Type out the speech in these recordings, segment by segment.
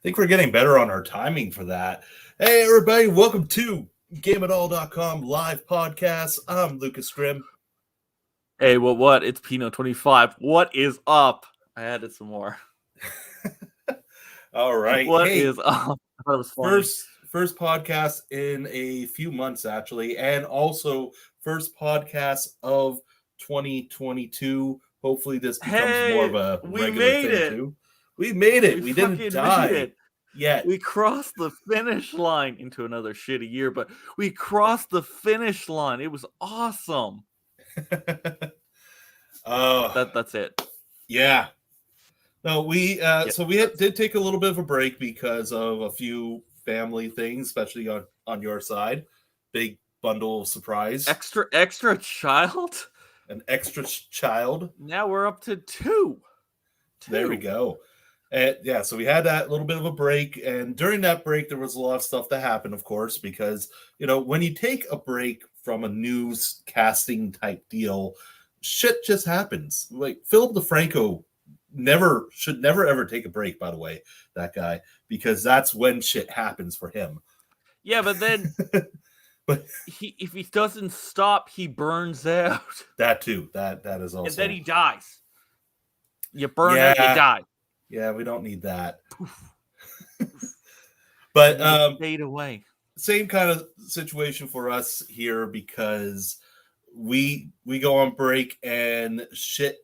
think we're getting better on our timing for that. Hey, everybody, welcome to GameItAll.com live podcast. I'm Lucas Grimm. Hey, what? It's Pino 25. What is up? I added some more. All right. What is up? I thought it was funny. First podcast in a few months, actually, and also first podcast of 2022. Hopefully, this becomes more of a regular thing too. We made it. We didn't die yet. We crossed the finish line into another shitty year, but we crossed the finish line. It was awesome. That's it. Yeah. No, we did take a little bit of a break because of a few family things, especially on your side. Big bundle of surprise. Extra child? An extra child. Now we're up to two. There we go. And yeah, so we had that little bit of a break, and during that break there was a lot of stuff that happened, of course, because when you take a break from a news casting type deal, shit just happens. Like Philip DeFranco should never ever take a break, by the way, that guy, because that's when shit happens for him. Yeah, but then if he doesn't stop, he burns out. That too. That is also. And then he dies. You burn out, you die. Yeah, we don't need that. But fade away. Same kind of situation for us here, because we go on break and shit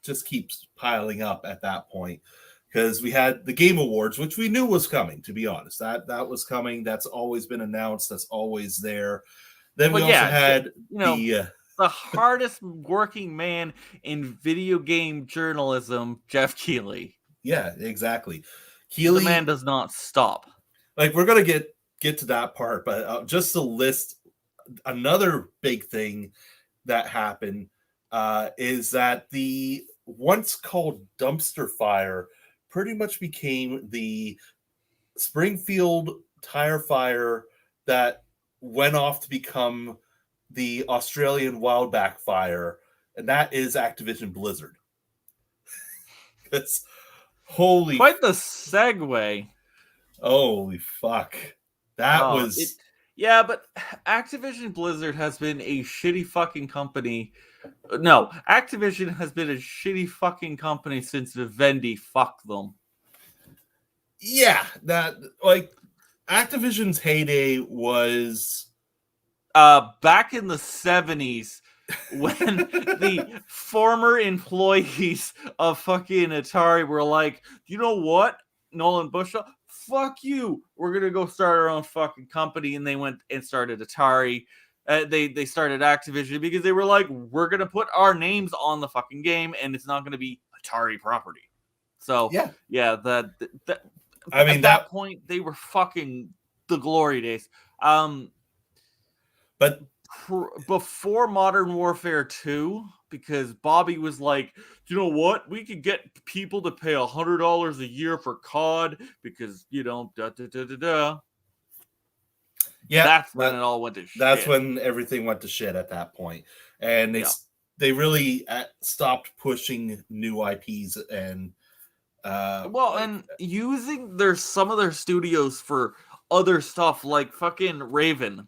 just keeps piling up at that point, because we had the Game Awards, which we knew was coming, to be honest. That was coming. That's always been announced. That's always there. Then we also had the hardest working man in video game journalism, Jeff Keighley. Yeah, exactly. Keighley, the man does not stop. Like, we're gonna get to that part, but just to list another big thing that happened is that the once called dumpster fire pretty much became the Springfield tire fire that went off to become the Australian wildback fire, and that is Activision Blizzard. It's quite the segue. Holy fuck. That was... Yeah, but Activision Blizzard has been a shitty fucking company. No, Activision has been a shitty fucking company since Vivendi fucked them. Yeah, Activision's heyday was... back in the 70s, when the former employees of fucking Atari were like, you know what, Nolan Bushnell, fuck you, we're gonna go start our own fucking company. And they went and started Atari. They started Activision because they were like, we're gonna put our names on the fucking game and it's not gonna be Atari property. So at that point they were fucking the glory days. But before Modern Warfare 2, because Bobby was like, you know what? We could get people to pay $100 a year for COD because, Yeah, that's when it all went to shit. That's when everything went to shit at that point. And they really stopped pushing new IPs and... and using some of their studios for other stuff, like fucking Raven.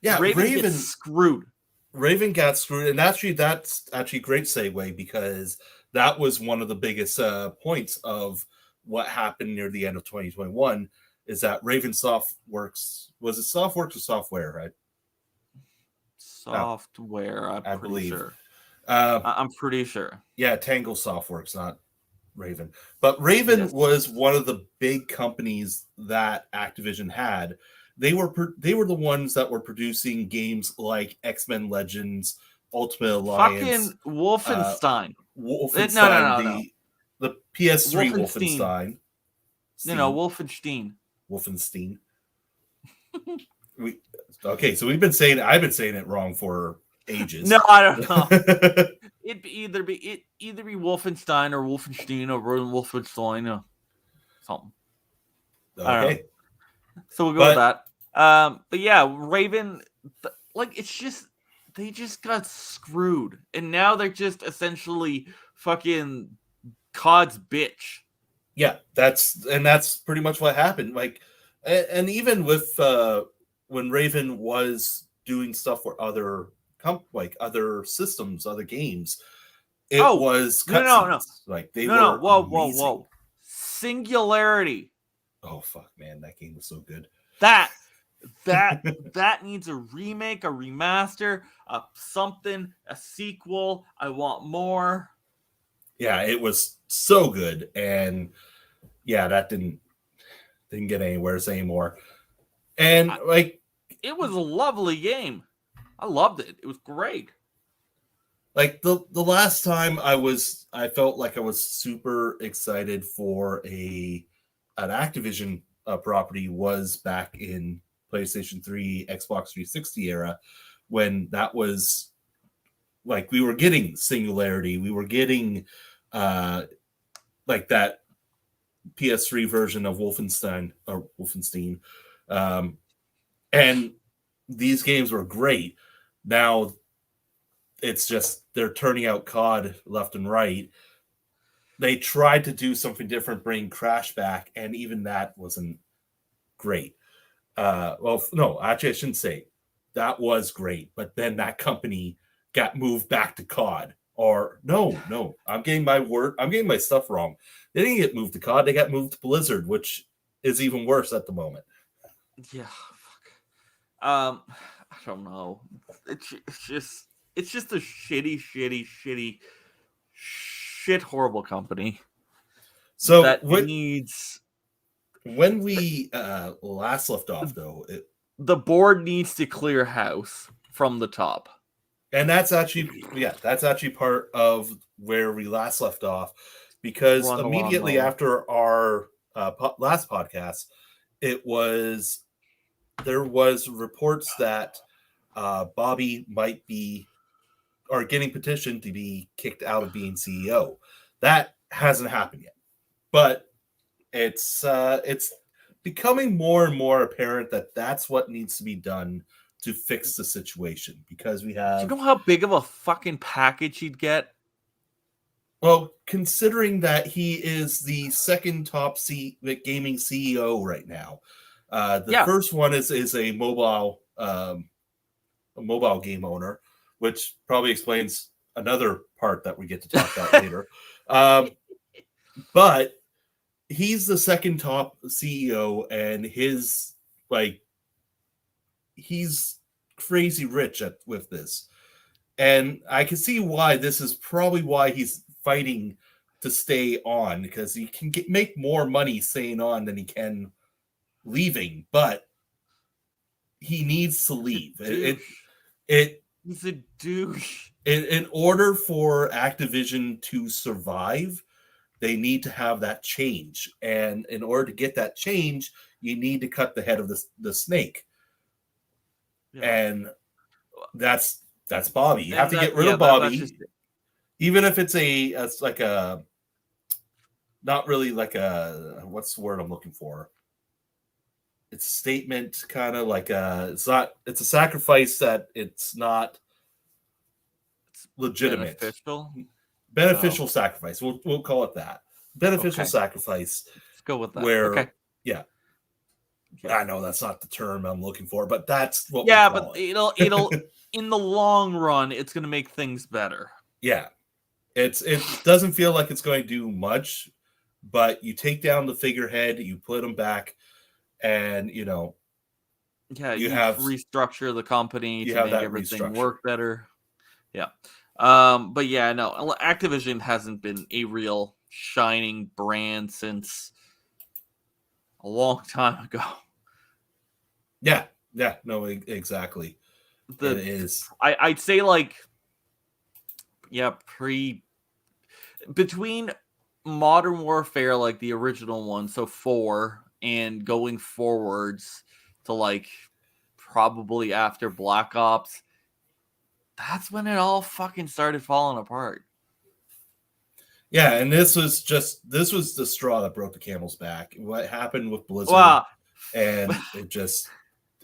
Yeah, Raven gets screwed. Raven got screwed, and that's actually a great segue, because that was one of the biggest points of what happened near the end of 2021, is that Raven Softworks, was it Softworks or Software, right? Software, I believe. Sure. I'm pretty sure. Yeah, Tangle Softworks, not Raven. But Raven was one of the big companies that Activision had. They were the ones that were producing games like X-Men Legends, Ultimate Alliance, fucking Wolfenstein. Wolfenstein, no. The PS3 Wolfenstein. Wolfenstein. Wolfenstein. So I've been saying it wrong for ages. No, I don't know. It'd either be Wolfenstein or Wolfenstein or Wolfenstein or something. Okay. So we'll go with that. But yeah, Raven, it's just, they just got screwed. And now they're just essentially fucking COD's bitch. Yeah, that's pretty much what happened. Like, and even with when Raven was doing stuff for other other systems, other games, it Oh, was no. cutscenes. Like they No. were Whoa. amazing. Singularity. Oh fuck, man, that game was so good. That needs a remake, a remaster, something, a sequel. I want more. Yeah, it was so good, and yeah, that didn't get anywhere anymore. And it was a lovely game. I loved it. It was great. Like the last time I felt like I was super excited for an Activision property was back in PlayStation 3, Xbox 360 era, when that was like we were getting Singularity, we were getting like that PS3 version of Wolfenstein, and these games were great. Now it's just they're turning out COD left and right. They tried to do something different, bring Crash back, and even that wasn't great. Well, no, actually, I shouldn't say that was great, but then that company got moved back to COD. Or no, I'm getting my stuff wrong. They didn't get moved to COD; they got moved to Blizzard, which is even worse at the moment. Yeah, fuck. I don't know. It's just a shit horrible company. So that needs. When we last left off, though, the board needs to clear house from the top. And that's actually part of where we last left off, because immediately after our last podcast, there was reports that Bobby might be or getting petitioned to be kicked out of being CEO. That hasn't happened yet, but it's becoming more and more apparent that that's what needs to be done to fix the situation, because we have. Do you know how big of a fucking package he'd get? Well, considering that he is the second top gaming CEO right now, the first one is a mobile game owner, which probably explains another part that we get to talk about later. But he's the second top CEO, and he's crazy rich with this. And I can see why this is probably why he's fighting to stay on, because he can make more money staying on than he can leaving, but he needs to leave. He's a douche. In order for Activision to survive, they need to have that change. And in order to get that change, you need to cut the head of the snake. Yeah. And that's Bobby. You have to get rid of Bobby. Even if it's like a, not really like a, what's the word I'm looking for? It's a statement, kind of like it's a sacrifice that it's not legitimate. Beneficial sacrifice. We'll call it that. Beneficial sacrifice. Let's go with that. Where, yeah. I know that's not the term I'm looking for, but that's what we'll call it. it'll in the long run, it's going to make things better. Yeah. It doesn't feel like it's going to do much, but you take down the figurehead, you put them back, and you have restructure the company to make everything work better. Yeah. But yeah, no, Activision hasn't been a real shining brand since a long time ago. Yeah, no, exactly. It is. I'd say between Modern Warfare, like the original one, so 4, and going forwards to probably after Black Ops, that's when it all fucking started falling apart. Yeah, and this was the straw that broke the camel's back. What happened with Blizzard, and it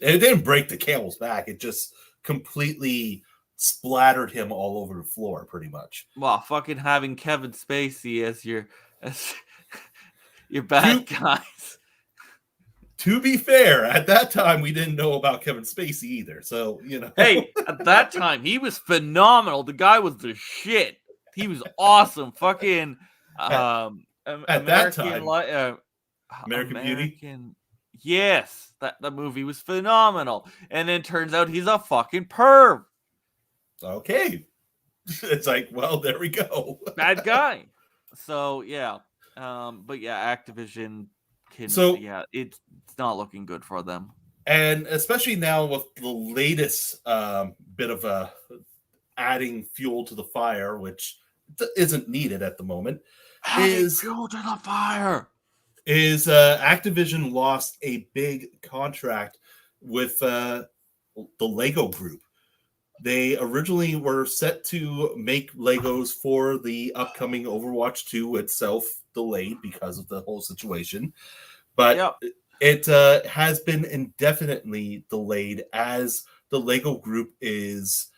didn't break the camel's back. It just completely splattered him all over the floor, pretty much. Well, fucking having Kevin Spacey as You're bad guys. To be fair, at that time we didn't know about Kevin Spacey either. So, Hey, at that time he was phenomenal. The guy was the shit. He was awesome. Fucking at American that time, American Beauty. Yes, that movie was phenomenal. And then turns out he's a fucking perv. Okay. It's like, well, there we go. Bad guy. So yeah. But yeah, Activision it's not looking good for them. And especially now with the latest bit of adding fuel to the fire, which isn't needed at the moment, is fuel to the fire. Is Activision lost a big contract with the Lego Group. They originally were set to make Legos for the upcoming Overwatch 2, itself delayed because of the whole situation. But it has been indefinitely delayed as the Lego Group is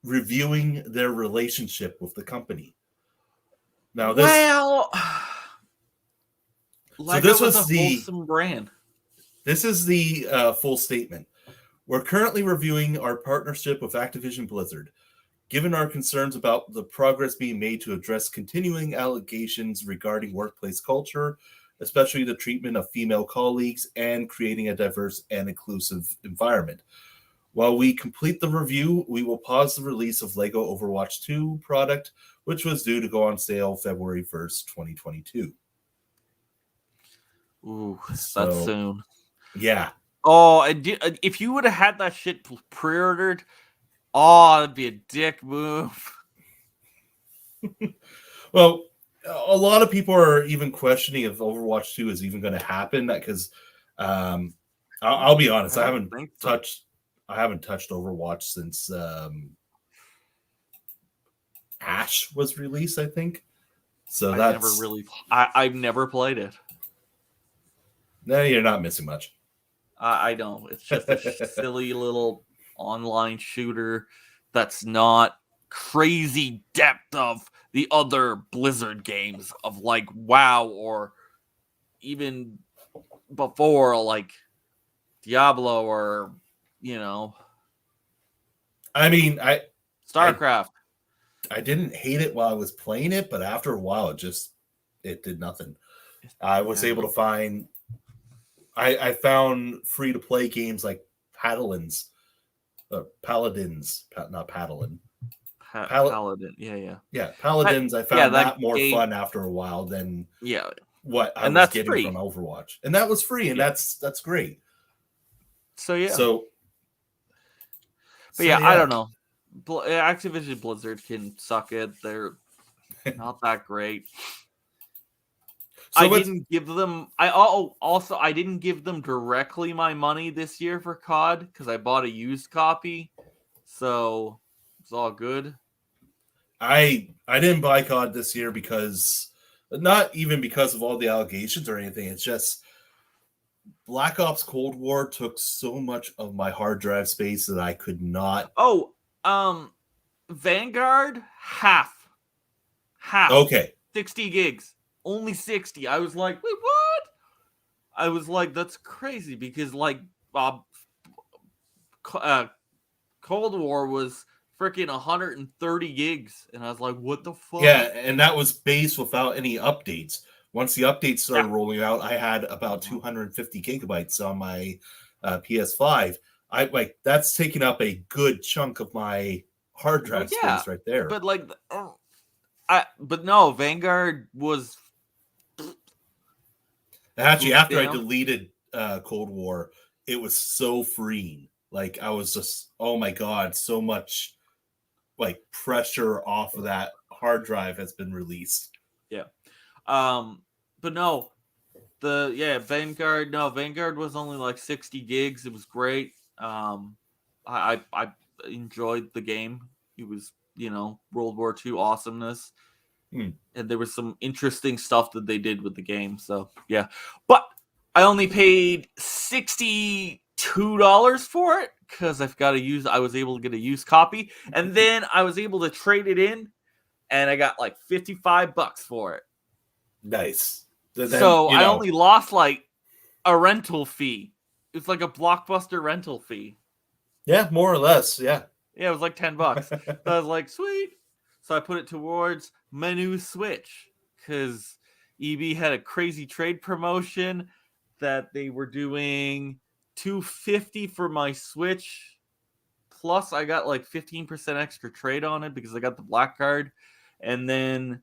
reviewing their relationship with the company. Now, this was a wholesome brand. This is the full statement. We're currently reviewing our partnership with Activision Blizzard. Given our concerns about the progress being made to address continuing allegations regarding workplace culture, especially the treatment of female colleagues and creating a diverse and inclusive environment. While we complete the review, we will pause the release of LEGO Overwatch 2 product, which was due to go on sale February 1st, 2022. Ooh, that's soon. Yeah. Oh, if you would have had that shit pre-ordered, that'd be a dick move. Well, a lot of people are even questioning if Overwatch 2 is even going to happen, because I'll be honest, I haven't touched Overwatch since Ash was released, I think. So I've never played it. No, you're not missing much. I don't. It's just a silly little online shooter that's not crazy depth of the other Blizzard games of like WoW or even before like Diablo or I mean, StarCraft. I didn't hate it while I was playing it, but after a while it did nothing. I was able to find I found free to play games like Paladins, not Paladin. Paladin, yeah. Paladins. I found that more fun after a while than what I was getting from Overwatch, and that was free, and that's great. So yeah. But I don't know. Activision Blizzard can suck it. They're not that great. So I didn't give them. I didn't give them directly my money this year for COD because I bought a used copy, so it's all good. I didn't buy COD this year because not even because of all the allegations or anything. It's just Black Ops Cold War took so much of my hard drive space that I could not. Vanguard half. Okay, 60 gigs. Only 60. I was like, wait, what? I was like, that's crazy because like Cold War was freaking 130 gigs, and I was like, what the fuck? Yeah, and that was based without any updates. Once the updates started rolling out, I had about 250 gigabytes on my PS5. That's taking up a good chunk of my hard drive space right there. But but no, Vanguard was. Actually, after I deleted Cold War, it was so freeing. Like, I was just, oh my god, so much like pressure off of that hard drive has been released. Yeah. But no, Vanguard was only like 60 gigs. It was great. I enjoyed the game. It was, World War II awesomeness. And there was some interesting stuff that they did with the game. So yeah, but I only paid $62 for it because I was able to get a used copy, and then I was able to trade it in, and I got like $55 for it. Nice. So I only lost like a rental fee. It's like a Blockbuster rental fee. Yeah, more or less. Yeah. Yeah, it was like $10. So I was like, sweet. So I put it towards menu Switch because EB had a crazy trade promotion that they were doing $250 for my Switch. Plus, I got like 15% extra trade on it because I got the black card. And then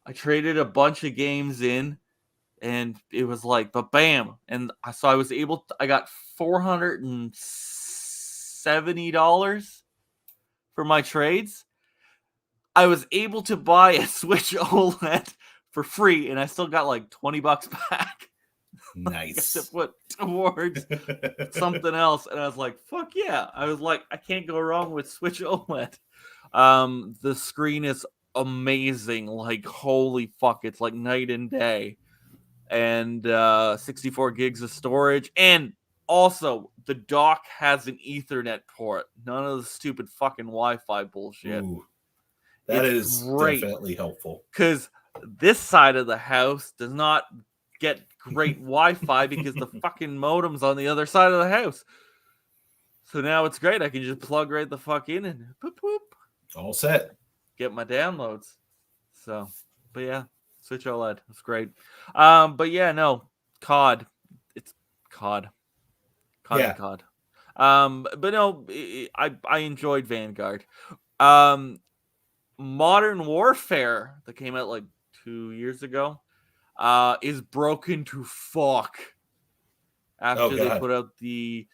I traded a bunch of games in, and it was like, but bam. And so I was able to, I got $470 for my trades. I was able to buy a Switch OLED for free, and I still got like $20 back. Nice. To put towards something else, and I was like, fuck yeah. I was like, I can't go wrong with Switch OLED. The screen is amazing. Like, holy fuck, it's like night and day. And 64 gigs of storage. And also, the dock has an Ethernet port. None of the stupid fucking Wi-Fi bullshit. Ooh, that is great. Definitely helpful. Because this side of the house does not get great Wi-Fi because the fucking modem's on the other side of the house. So now it's great. I can just plug right the fuck in and poop poop. All set. Get my downloads. So, but yeah, Switch OLED. It's great. But yeah, no, COD. It's COD. COD. Yeah. COD. But no, I enjoyed Vanguard. Modern Warfare that came out like 2 years ago is broken to fuck after they put out the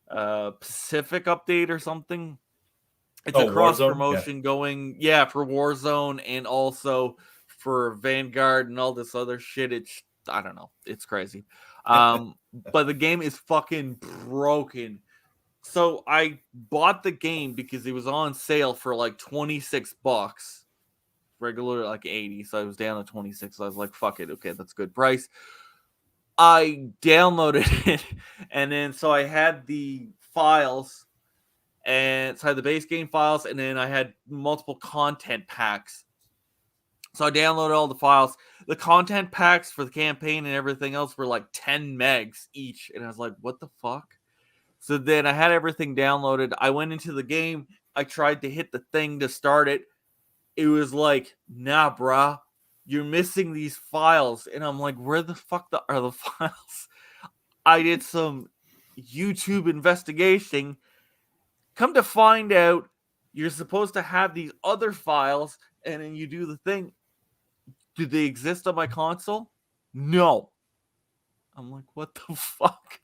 Pacific update or something. It's a cross promotion going for Warzone and also for Vanguard and all this other shit. It's, I don't know, it's crazy. But the game is fucking broken. So I bought the game because it was on sale for like $26. Regular like 80, so I was down to 26. So I was like, fuck it, okay, that's a good price. I downloaded it, and then so I had the files, and so I had the base game files, and then I had multiple content packs. So I downloaded all the files. The content packs for the campaign and everything else were like 10 megs each, and I was like, what the fuck? So then I had everything downloaded. I went into the game. I tried to hit the thing to start it. It was like, nah, brah, you're missing these files. And I'm like, where the fuck are the files? I did some YouTube investigation. Come to find out, you're supposed to have these other files, and then you do the thing. Do they exist on my console? No. I'm like, what the fuck?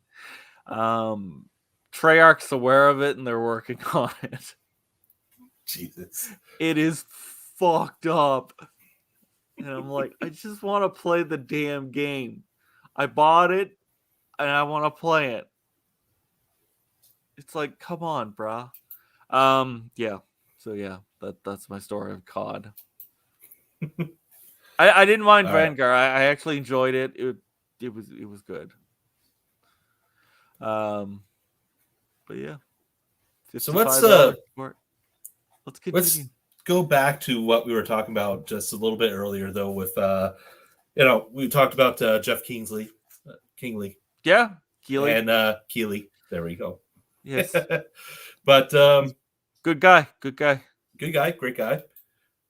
Treyarch's aware of it, and they're working on it. Jesus. It is fucked up. And I'm like, I just want to play the damn game. I bought it, and I want to play it. It's like, come on, brah. Yeah. So yeah, that's my story of COD. I didn't mind Vanguard. Right. I actually enjoyed it. It was good. But yeah. So let's continue. Let's go back to what we were talking about just a little bit earlier, though. With we talked about Jeff Kingley. Yeah, Keighley and Keighley. There we go. Yes, but good guy, great guy.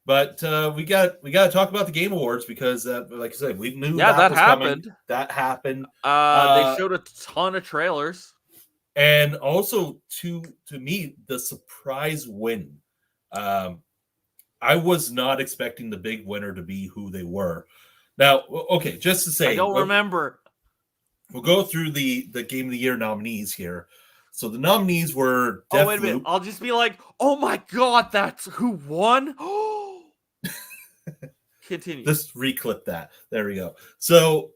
But we got to talk about the Game Awards because, like I said, we knew that was happened. Coming. That happened. They showed a ton of trailers, and also to me, the surprise win. I was not expecting the big winner to be who they were. Now, okay, just to say, I don't remember. We'll go through the Game of the Year nominees here. So the nominees were Deathloop. Wait a minute. I'll just be like, oh my god, that's who won? Continue. Just reclip that. There we go. So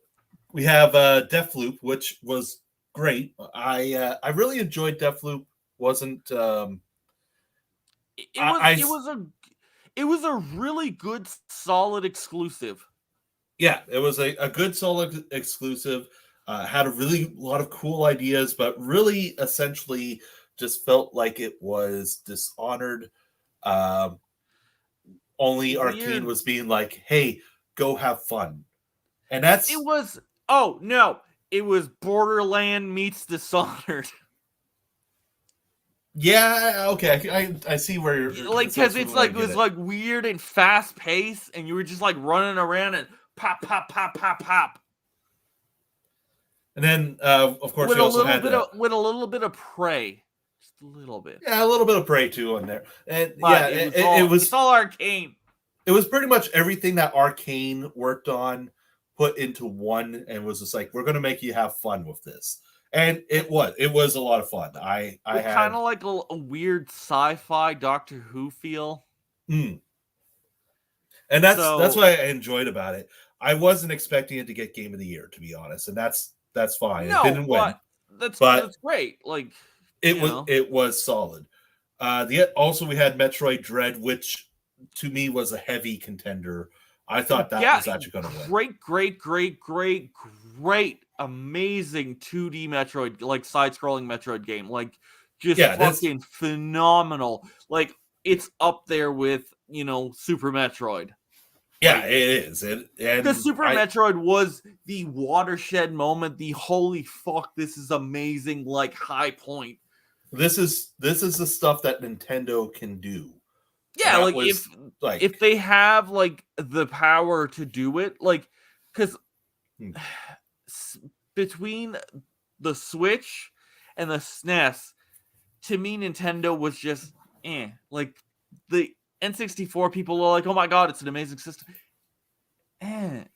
we have Deathloop, which was great. I really enjoyed Deathloop. Wasn't it was a really good, solid exclusive. Yeah, it was a good, solid exclusive. Had a lot of cool ideas, but really essentially just felt like it was dishonored. Only Arcane was being like, hey, go have fun. And that's It was oh no, it was Borderland meets Dishonored. yeah, okay. I see where you're Like so because it's like it was it. like weird and fast paced, and you were just like running around and pop, pop, pop, pop, pop. And then of course With we a also little had bit of with a little bit of Prey. Just a little bit. yeah, a little bit of Prey too in there. And But yeah, it's all Arcane. It was pretty much everything that Arcane worked on put into one, and was just like, we're going to make you have fun with this. And it was a lot of fun. I had kind of like a weird sci-fi Doctor Who feel. And that's what I enjoyed about it. I wasn't expecting it to get Game of the Year, to be honest, and that's fine. No, it didn't win, that's great. Like it was solid. Also we had Metroid Dread, which to me was a heavy contender. I thought that was actually going to win. Great, amazing 2D Metroid, like side-scrolling Metroid game. Like just fucking phenomenal. Like it's up there with, Super Metroid. Yeah, it is. Because Super Metroid was the watershed moment, the holy fuck, this is amazing, like high point. This is the stuff that Nintendo can do. Yeah, if they have like the power to do it, like because between the Switch and the SNES, to me, Nintendo was just like the N64 people are like, oh my god, it's an amazing system.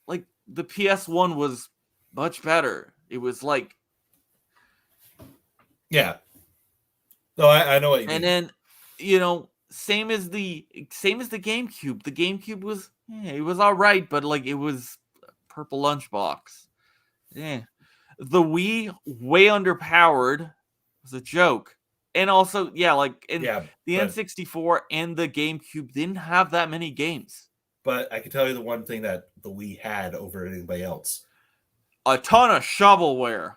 Like the PS1 was much better. It was like, yeah. No, I know what you mean. And then, same as the GameCube. The GameCube was it was all right, but like it was a purple lunchbox. Yeah. The Wii, way underpowered, was a joke. And also, the N64 and the GameCube didn't have that many games. But I can tell you the one thing that the Wii had over anybody else. A ton of shovelware.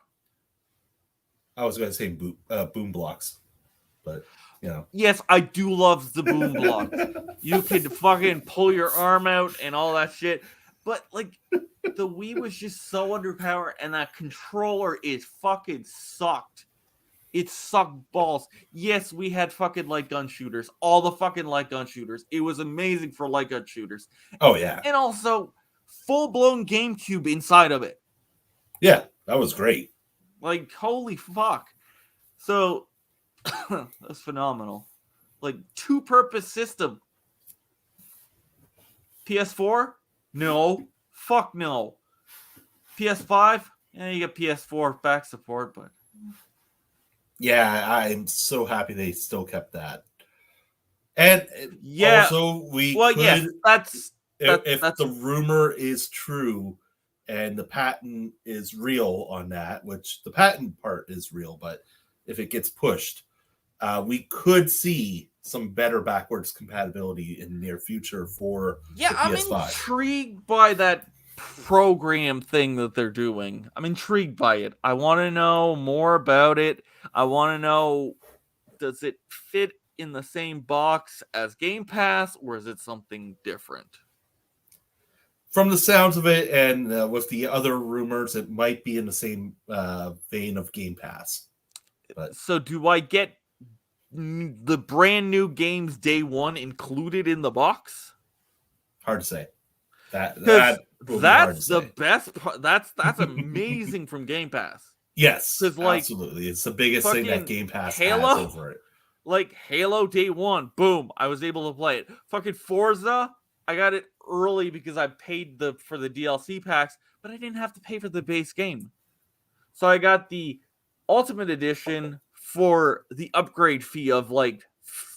I was going to say boom blocks, but, Yes, I do love the boom block. You can fucking pull your arm out and all that shit. But, like, the Wii was just so underpowered, and that controller is fucking sucked. It sucked balls. Yes, we had fucking light gun shooters. All the fucking light gun shooters. It was amazing for light gun shooters. Oh, yeah. And also, full-blown GameCube inside of it. Yeah, that was great. Like, holy fuck. So, that's phenomenal. Like, two-purpose system. PS4? No. Fuck no. PS5? Yeah, you got PS4 back support, but... Yeah, I'm so happy they still kept that. And also that's if the rumor is true and the patent is real on that, which the patent part is real, but if it gets pushed, we could see some better backwards compatibility in the near future for the PS5. I'm intrigued by that program thing that they're doing. I'm intrigued by it. I want to know more about it. I want to know, does it fit in the same box as Game Pass, or is it something different? From the sounds of it, and with the other rumors, it might be in the same vein of Game Pass. But... So do I get the brand new games day one included in the box? Hard to say. That's the best part. That's amazing from Game Pass. Yes, absolutely. It's the biggest thing that Game Pass has over it. Like Halo day one, boom, I was able to play it. Fucking Forza, I got it early because I paid for the DLC packs, but I didn't have to pay for the base game. So I got the Ultimate Edition for the upgrade fee of like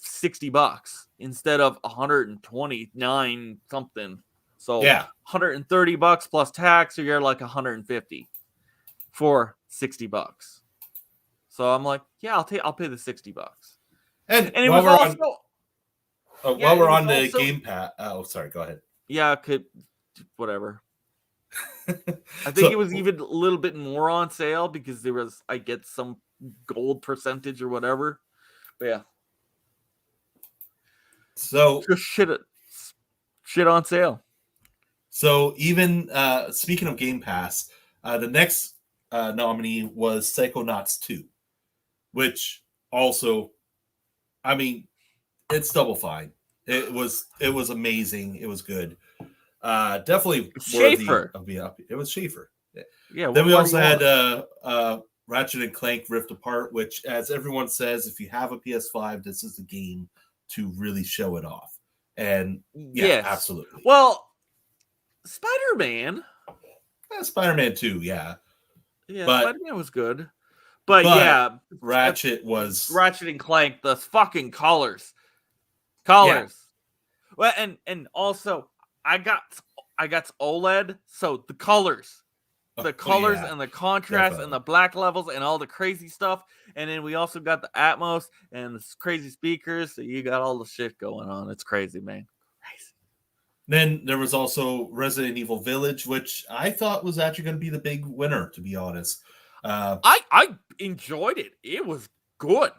$60 instead of $129 something. So $130 plus tax, so you're like $150 for $60. So I'm like, I'll pay the $60. And it was also while we're on the Game Pass. Oh, sorry, go ahead. Yeah, whatever. I think it was even a little bit more on sale because I get some gold percentage or whatever. But yeah. So just shit on sale. So even speaking of Game Pass, the next nominee was Psychonauts 2, which also, I mean, it's double fine. It was amazing. It was good. Definitely worthy Schaefer. of being up. It was Schaefer. Yeah. Then we What do also you had want? Ratchet and Clank Rift Apart, which, as everyone says, if you have a PS5, this is the game to really show it off. And yeah, Yes. absolutely. Well, Spider-Man. Spider-Man 2, yeah. Yeah, But- Spider-Man was good. But yeah, Ratchet was Ratchet and Clank, the fucking colors. Well, and also I got OLED, so the colors. The colors and the contrast definitely. and the black levels and all the crazy stuff. And then we also got the Atmos and the crazy speakers. So you got all the shit going on. It's crazy, man. Crazy. Then there was also Resident Evil Village, which I thought was actually going to be the big winner, to be honest. I enjoyed it. It was good.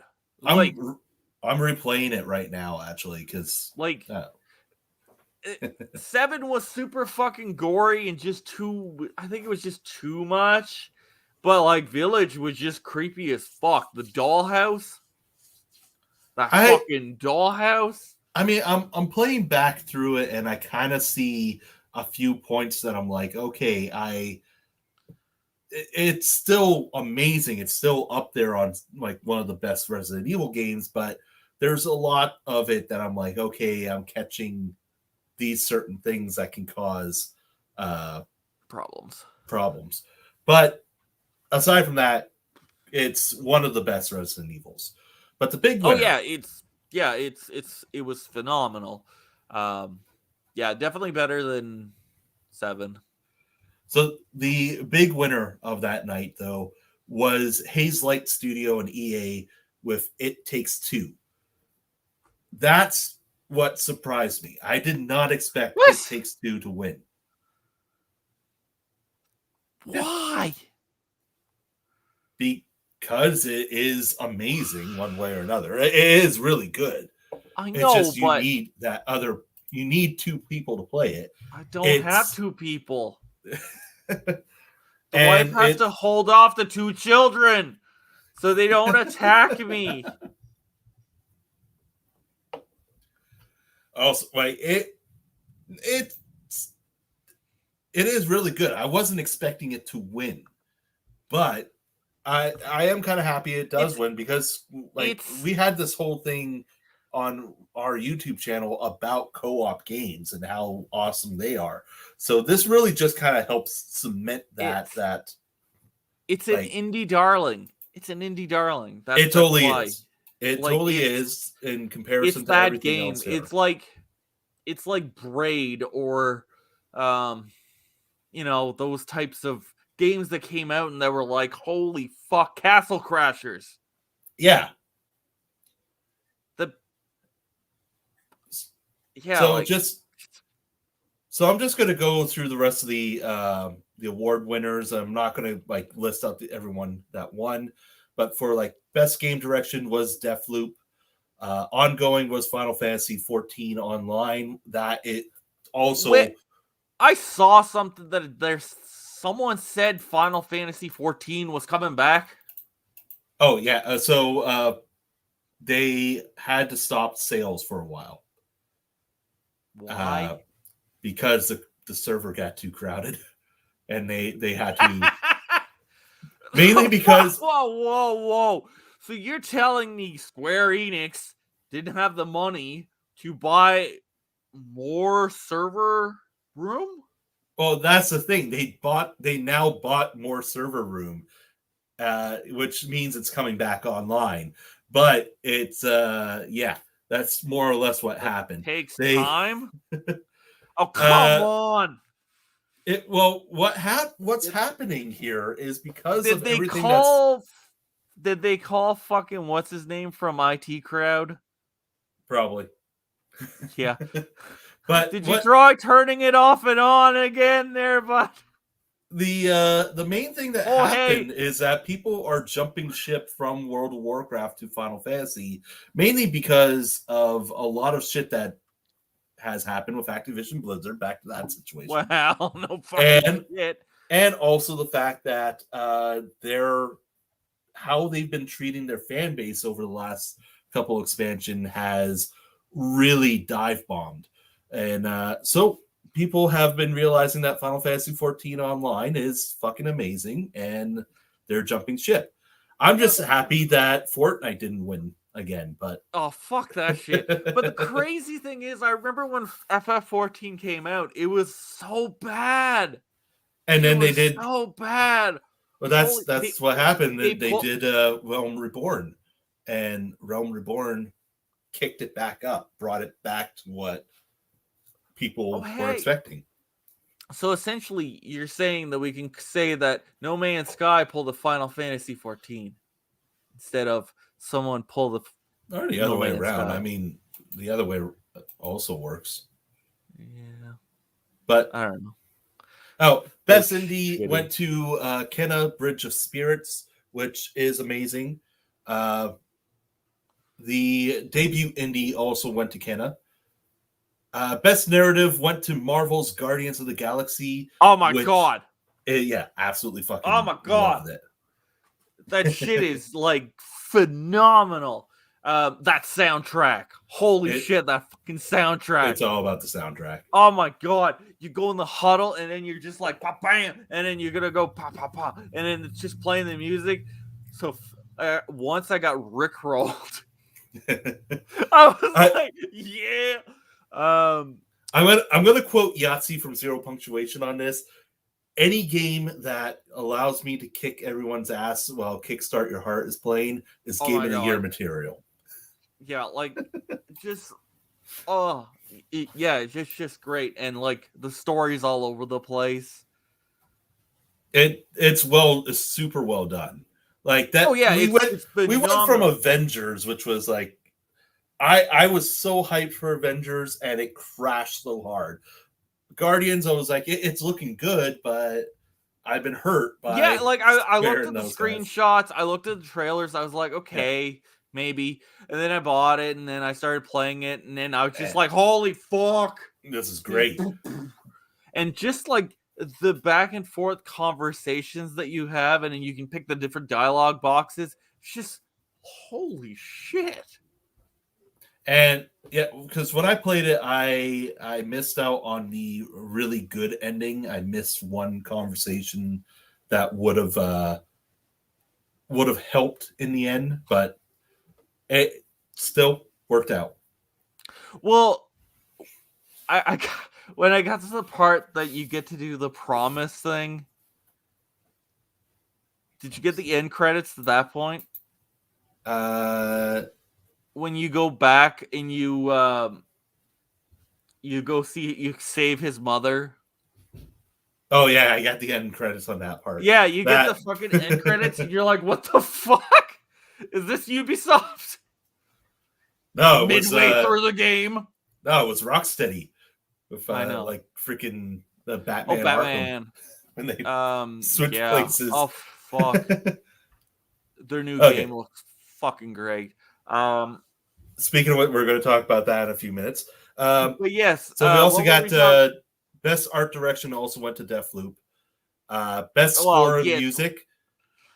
I'm replaying it right now, actually, because 7 was super fucking gory and just too. I think it was just too much. But like Village was just creepy as fuck. The dollhouse, fucking dollhouse. I mean, I'm playing back through it, and I kind of see a few points that I'm like, okay, it's still amazing. It's still up there on like one of the best Resident Evil games, but there's a lot of it that I'm like, okay, I'm catching these certain things that can cause problems. But aside from that, it's one of the best Resident Evils. But the big winner, it was phenomenal. Definitely better than 7. So the big winner of that night, though, was Hazelight Studio and EA with It Takes Two. That's what surprised me. I did not expect It Takes Two to win. Why? Because it is amazing one way or another. It is really good. I know, it's just but you need 2 people to play it. I don't have 2 people. The And wife has to hold off the 2 children so they don't attack me. Also, it is really good. I wasn't expecting it to win, but I am kind of happy it does win, because we had this whole thing on our YouTube channel about co-op games and how awesome they are. So this really just kind of helps cement that it's an indie darling. It's an indie darling. It totally is. It totally is in comparison to everything game. else here. It's like Braid or those types of games that came out and that were like, holy fuck, Castle Crashers. Yeah. So I'm just going to go through the rest of the award winners. I'm not going to list out everyone that won, but for best game direction was Deathloop. Ongoing was Final Fantasy 14 Online. That it also. I saw something that someone said Final Fantasy 14 was coming back. Oh yeah, so they had to stop sales for a while. Why? Because the server got too crowded, and they had to. Mainly because. Whoa! So you're telling me Square Enix didn't have the money to buy more server room? Well, that's the thing. They now bought more server room, which means it's coming back online. But it's that's more or less what happened. Takes time. Oh, come on. What's happening here is because did of they everything call did they call fucking what's his name from IT Crowd? Probably. Yeah. But did you try turning it off and on again there, bud? The main thing that happened is that people are jumping ship from World of Warcraft to Final Fantasy, mainly because of a lot of shit that has happened with Activision Blizzard. Back to that situation. Wow, no fucking shit. And also the fact that how they've been treating their fan base over the last couple expansion has really dive bombed. And so people have been realizing that Final Fantasy 14 online is fucking amazing, and they're jumping ship. I'm just happy that Fortnite didn't win again, but oh, fuck that shit. But the crazy thing is, I remember when FF14 came out, it was so bad. And then they did so bad. Well, that's what happened. They did Realm Reborn, and Realm Reborn kicked it back up, brought it back to what people were expecting. So essentially, you're saying that we can say that No Man's Sky pulled a Final Fantasy 14 instead of someone pull the other way around. Sky. I mean, the other way also works. Yeah, but I don't know. Oh, Best Indie went to Kena Bridge of Spirits, which is amazing. The debut indie also went to Kena. Best Narrative went to Marvel's Guardians of the Galaxy. Oh my god! Yeah, absolutely fucking. Oh my god! That shit is like phenomenal. That soundtrack. Holy shit, that fucking soundtrack. It's all about the soundtrack. Oh my god. You go in the huddle and then you're just like pop bam, and then you're gonna go pop pop pop, and then it's just playing the music. So once I got rickrolled, I was like, yeah. I'm gonna quote Yahtzee from Zero Punctuation on this. Any game that allows me to kick everyone's ass while Kickstart Your Heart is playing is Game of the Year material. Yeah, like just it's just great, and like the story's all over the place. It's super well done. Like that. Oh yeah, we went from Avengers, which was like I was so hyped for Avengers, and it crashed so hard. Guardians, I was like, it's looking good, but I've been hurt by. Yeah, like I looked at the screenshots, I looked at the trailers, I was like, okay, maybe. And then I bought it, and then I started playing it, and then I was just like, holy fuck. This is great. And just like the back and forth conversations that you have, and then you can pick the different dialogue boxes. It's just holy shit. And yeah, because when I played it, I missed out on the really good ending. I missed one conversation that would have helped in the end, but it still worked out. Well, I when I got to the part that you get to do the promise thing, did you get the end credits to that point? When you go back and you save his mother. Oh yeah, I got the end credits on that part. Yeah, you get the fucking end credits, and you're like, "What the fuck? Is this Ubisoft?" No, midway through the game. No, it was Rocksteady with I know, like freaking the Batman. Oh, Batman! When they switch places. Oh fuck! Their new game looks fucking great. Speaking of what, we're going to talk about that in a few minutes. But yes. So we also got Best Art Direction also went to Deathloop. Best Score of Music.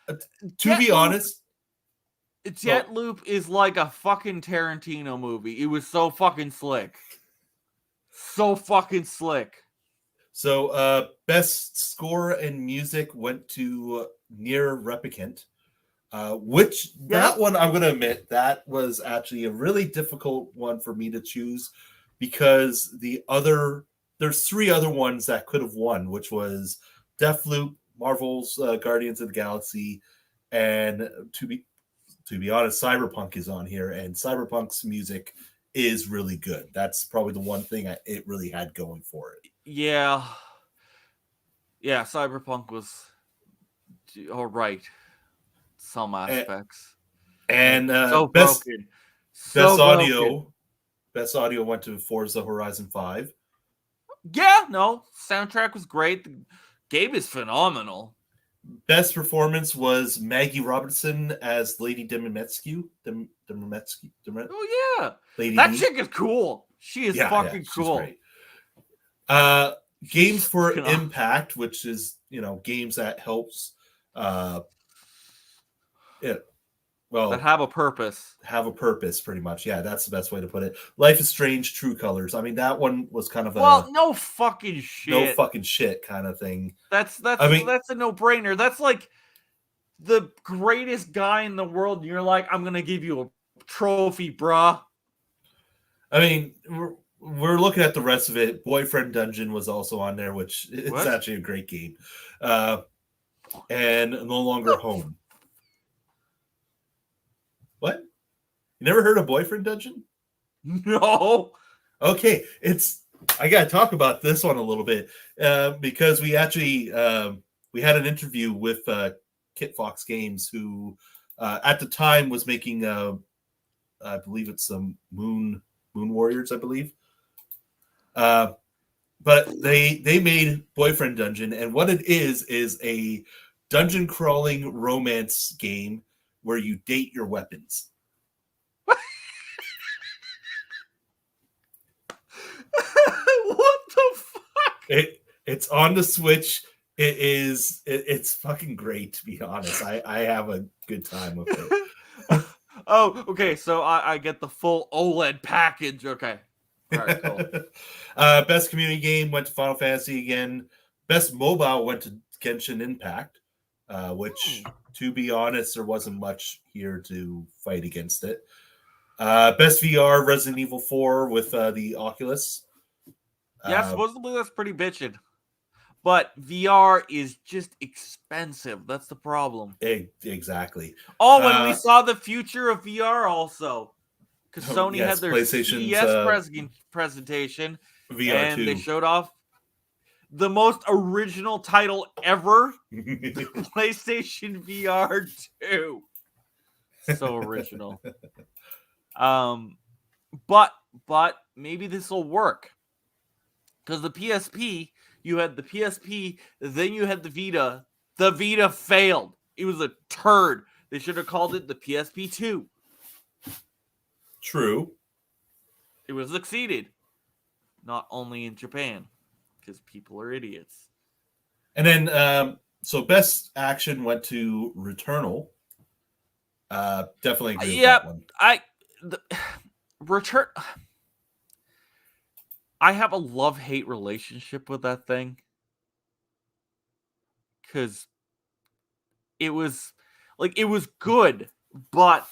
To be honest, Deathloop is like a fucking Tarantino movie. It was so fucking slick. So fucking slick. So Best Score and Music went to Nier Replicant. That one, I'm going to admit, that was actually a really difficult one for me to choose because there's three other ones that could have won, which was Deathloop, Marvel's Guardians of the Galaxy, and to be honest, Cyberpunk is on here, and Cyberpunk's music is really good. That's probably the one thing it really had going for it. Yeah. Yeah, Cyberpunk was all right. Some aspects. And so best broken. Best audio went to Forza Horizon 5. Yeah, no, soundtrack was great. The game is phenomenal. Best performance was Maggie Robertson as Lady Demimetsky. Oh yeah, Lady that D. chick is cool. She is Yeah, fucking she's cool. great. She's Games for fucking Impact, which is games that helps that have a purpose. Have a purpose, pretty much. Yeah, that's the best way to put it. Life is Strange, True Colors. I mean, that one was kind of No fucking shit. No fucking shit kind of thing. That's a no-brainer. That's like the greatest guy in the world, and you're like, I'm gonna give you a trophy, bruh. I mean, we're looking at the rest of it. Boyfriend Dungeon was also on there, which it's actually a great game. And No Longer Home. What? You never heard of Boyfriend Dungeon? No. Okay, I got to talk about this one a little bit because we actually we had an interview with Kit Fox Games, who at the time was making I believe it's some Moon Warriors, I believe. But they made Boyfriend Dungeon, and what it is a dungeon crawling romance game where you date your weapons. What the fuck? It's on the Switch. It's fucking great, to be honest. I have a good time with it. Oh, okay. So I get the full OLED package. Okay. All right, cool. Best community game went to Final Fantasy again. Best mobile went to Genshin Impact, which, to be honest, there wasn't much here to fight against it. Best VR, Resident Evil 4 with the Oculus. Yeah, supposedly that's pretty bitchin'. But VR is just expensive. That's the problem. Exactly. Oh, and we saw the future of VR also. Because Sony had their CES presentation. VR and 2. They showed off the most original title ever. PlayStation VR 2. So original. But maybe this will work. Because the PSP, you had the PSP, then you had the Vita. The Vita failed. It was a turd. They should have called it the PSP 2. True. It was succeeded. Not only in Japan. Because people are idiots. And then, so best action went to Returnal. Definitely agree with that one. Return... I have a love-hate relationship with that thing. Because it was good, but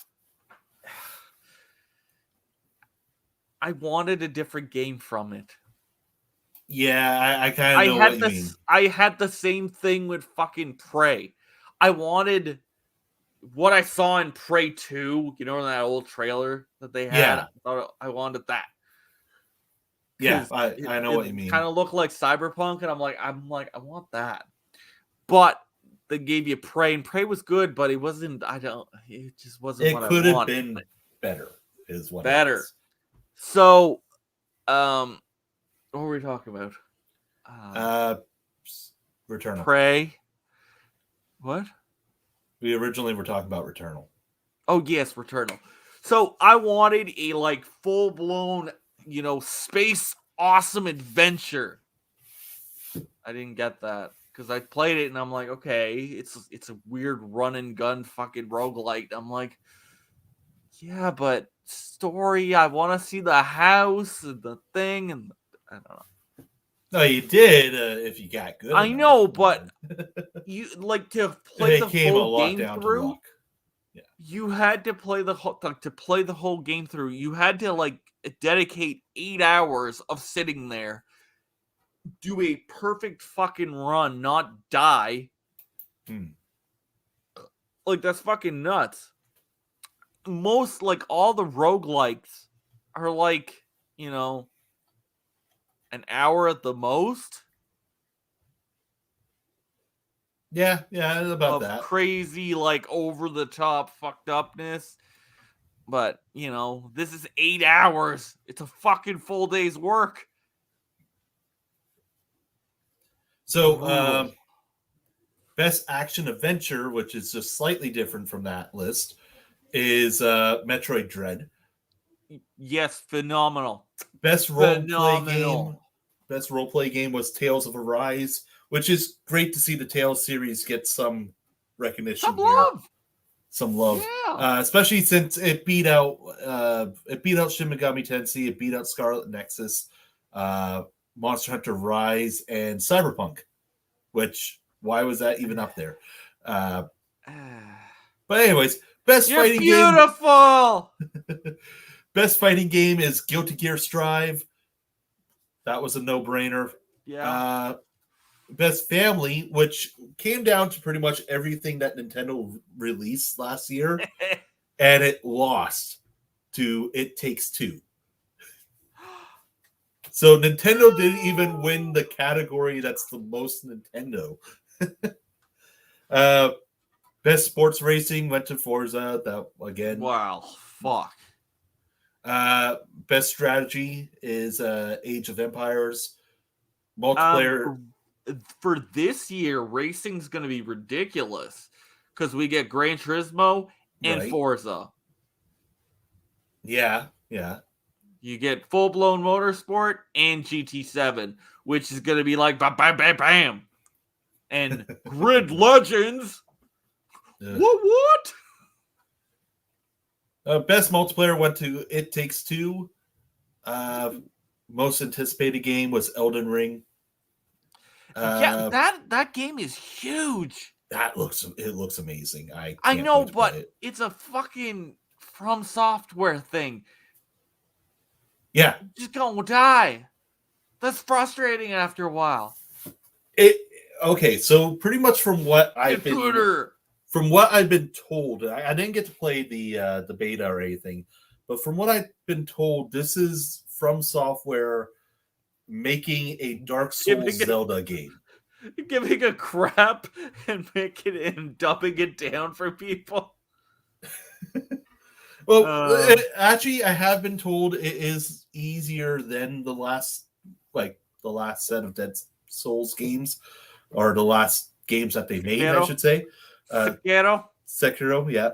I wanted a different game from it. Yeah, I kind of know what you mean. I had the same thing with fucking Prey. I wanted what I saw in Prey 2, in that old trailer that they had. Yeah. I wanted that. Yeah, I know what you mean. Kind of looked like Cyberpunk, and I'm like, I want that. But they gave you Prey, and Prey was good, but it wasn't. It just wasn't what I wanted. It could have been better. Is what better. It is. So, what were we talking about? Returnal. Prey. What? We originally were talking about Returnal. Oh yes, Returnal. So I wanted a full blown, space awesome adventure. I didn't get that because I played it and I'm like, okay, it's a weird run and gun fucking roguelite. I'm like, yeah, but story. I want to see the house and the thing, and I don't know. No, you did if you got good. I know, but you to play the whole game through. Yeah. You had to play the whole game through. You had to dedicate 8 hours of sitting there, do a perfect fucking run, not die. That's fucking nuts. Most all the roguelikes are an hour at the most. Yeah, about that. Crazy, over the top fucked upness. But, this is 8 hours. It's a fucking full day's work. So, Best Action Adventure, which is just slightly different from that list, is Metroid Dread. Yes, phenomenal. Best role-play game. Best role-play game was Tales of Arise, which is great to see the Tales series get some recognition some love. Yeah. Especially since it beat out Shin Megami Tensei, it beat out Scarlet Nexus, Monster Hunter Rise, and Cyberpunk. Which, why was that even up there? But anyways, fighting game. Beautiful. Best fighting game is Guilty Gear Strive. That was a no-brainer. Yeah. Best family, which came down to pretty much everything that Nintendo released last year, and it lost to It Takes Two. So Nintendo didn't even win the category that's the most Nintendo. Best sports racing went to Forza. That again. Wow. Fuck. Best strategy is Age of Empires. Multiplayer. For this year, racing's going to be ridiculous because we get Gran Turismo and Forza. Yeah. You get full-blown motorsport and GT7, which is going to be like bam, bam, bam, bam. And Grid Legends. What? Best multiplayer went to It Takes Two. Most anticipated game was Elden Ring. That game is huge. It looks amazing. I know, but it's a fucking From Software thing. Yeah, just gonna die. That's frustrating after a while. Okay, so pretty much from what I've been told, I didn't get to play the beta or anything, but from what I've been told, this is From Software making a Dark Souls Zelda game. Giving a crap and making it and dumping it down for people. Well, actually, I have been told it is easier than the last set of Dead Souls games, or the last games that they made, I should say. Sekiro, yeah.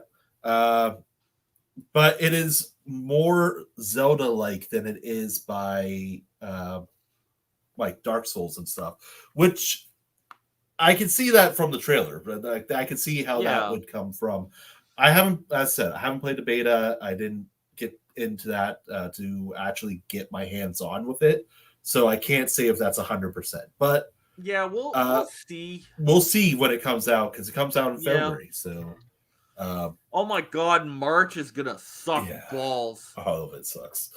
But it is more Zelda-like than it is by like Dark Souls and stuff, which I can see that from the trailer, but I can see how that would come from. I haven't played the beta. I didn't get into that to actually get my hands on with it, so I can't say if that's 100%. But yeah, we'll see. We'll see when it comes out, because it comes out in February. So, oh my God, March is gonna suck balls. All of it sucks.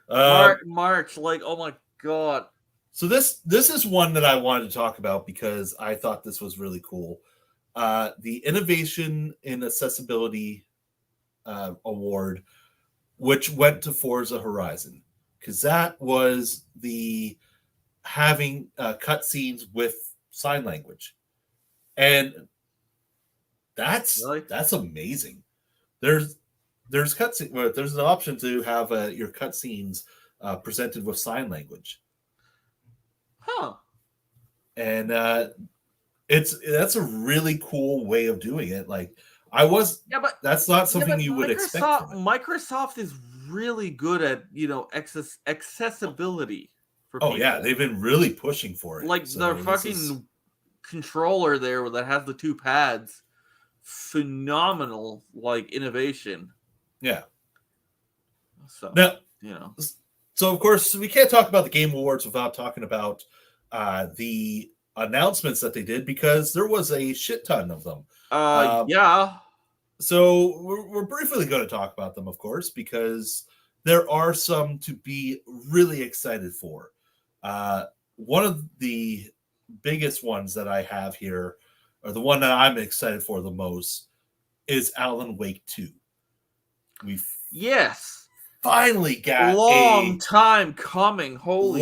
March, like, oh my God. So this is one that I wanted to talk about because I thought this was really cool. The Innovation in Accessibility Award, which went to Forza Horizon, because that was the having cutscenes with sign language, and that's amazing. There's cutscene. There's an option to have your cutscenes presented with sign language. Huh. And that's a really cool way of doing it. Like but that's not something you would expect. Microsoft is really good at accessibility for people. Yeah, they've been really pushing for it. Like the fucking controller there that has the two pads, phenomenal like innovation. Yeah. So now, so of course we can't talk about the Game Awards without talking about the announcements that they did, because there was a shit ton of them. So we're briefly going to talk about them, of course, because there are some to be really excited for. One of the biggest ones that I have here, or the one that I'm excited for the most, is Alan Wake 2. We finally got long time coming. Holy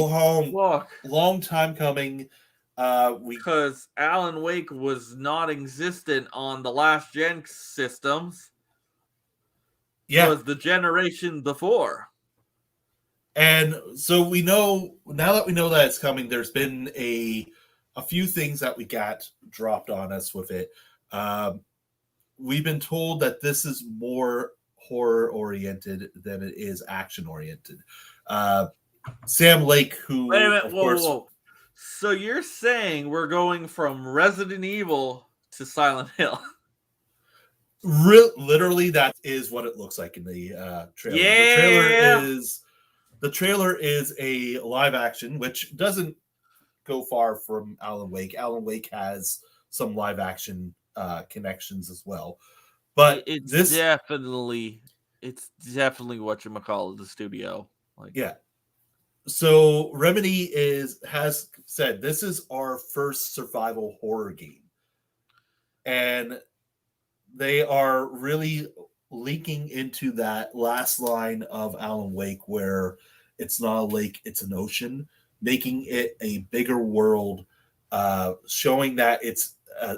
fuck. Long time coming. Because Alan Wake was not existent on the last gen systems. Yeah. It was the generation before. And so we know, now that we know that it's coming, there's been a a few things that we got dropped on us with it. We've been told that this is more horror oriented than it is action oriented. Sam Lake, who Wait a minute, of whoa, course, whoa. So you're saying we're going from Resident Evil to Silent Hill? literally, that is what it looks like in the trailer. Yeah. The trailer is a live action, which doesn't go far from Alan Wake. Alan Wake has some live action connections as well, but it's this definitely whatchamacallit, the studio. Like, yeah. So Remedy has said this is our first survival horror game, and they are really leaking into that last line of Alan Wake, where it's not a lake, it's an ocean, making it a bigger world, showing that it's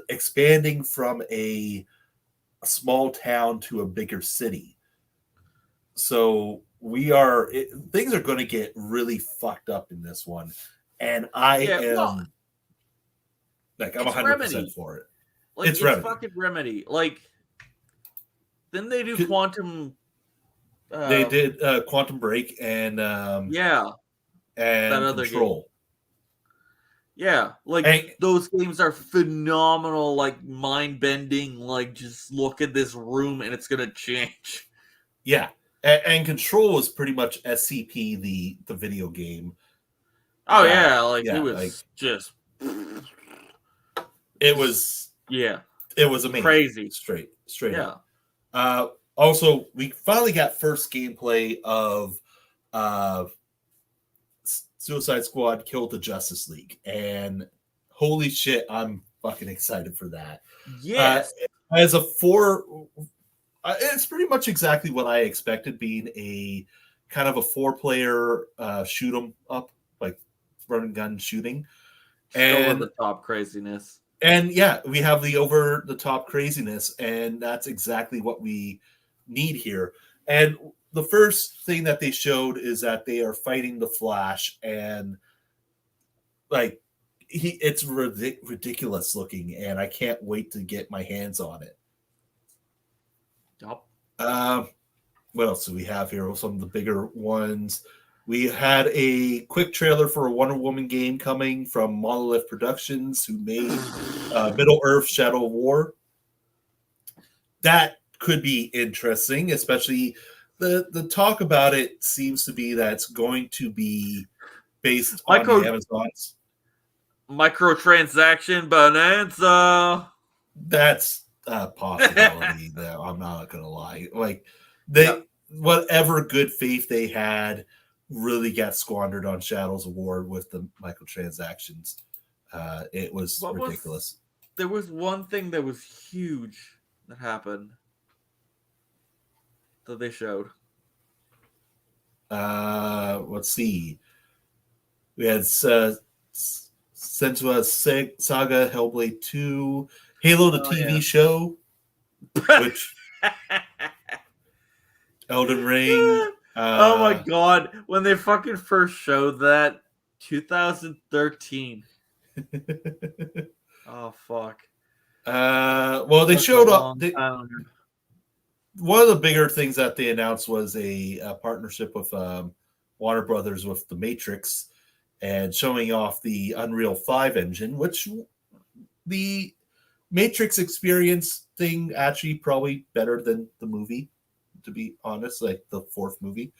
expanding from a small town to a bigger city. So things are going to get really fucked up in this one, and I'm 100% Remedy. for it. Like, it's Remedy. Fucking Remedy. Like, didn't they do Quantum? They did Quantum Break and and that other Control. Game. Yeah, like those games are phenomenal, like mind bending. Like, just look at this room and it's gonna change. Yeah, and Control was pretty much SCP the video game. Oh it was just. It was amazing. Crazy, straight up. Also, we finally got first gameplay of Suicide Squad Kill the Justice League, and holy shit, I'm fucking excited for that. Yes, as a it's pretty much exactly what I expected, being a kind of a 4-player shoot 'em up, like run and gun shooting, and over the top craziness. And yeah, we have the over the top craziness, and that's exactly what we need here. And the first thing that they showed is that they are fighting the Flash, and like it's ridiculous looking, and I can't wait to get my hands on it. Yep. What else do we have here? Some of the bigger ones. We had a quick trailer for a Wonder Woman game coming from Monolith Productions, who made Middle-earth: Shadow of War. That could be interesting, especially the talk about it seems to be that it's going to be based on the Amazons. Microtransaction bonanza. That's a possibility. That I'm not going to lie. Like whatever good faith they had really got squandered on Shadows of War with the microtransactions. It was ridiculous. There was one thing that was huge that happened that they showed. Let's see. We had Senua Saga, Hellblade 2, Halo the TV show, which Elden Ring. Oh my god, when they fucking first showed that 2013. Oh fuck. Well, they showed up. One of the bigger things that they announced was a partnership with Warner Brothers with The Matrix, and showing off the Unreal 5 engine, which the Matrix experience thing actually probably better than the movie, to be honest, like the 4th movie.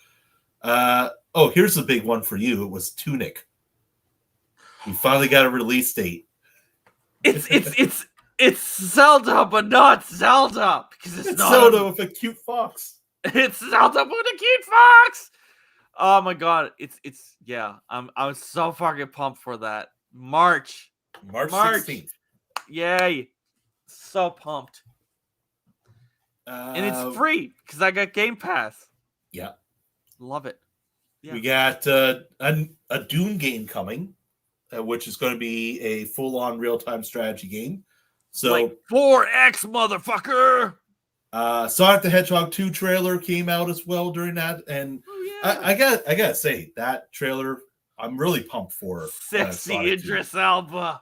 Here's the big one for you. It was Tunic. We finally got a release date. It's Zelda, but not Zelda, because it's not Zelda with a cute fox. It's Zelda with a cute fox. Oh my god, I'm so fucking pumped for that. March 16th. Yay. So pumped. And it's free because I got Game Pass. Yeah. Love it. Yeah. We got a Dune game coming, which is going to be a full-on real-time strategy game. So like 4X, motherfucker. Sonic the Hedgehog 2 trailer came out as well during that, and I gotta say that trailer I'm really pumped for. Sexy Idris Elba.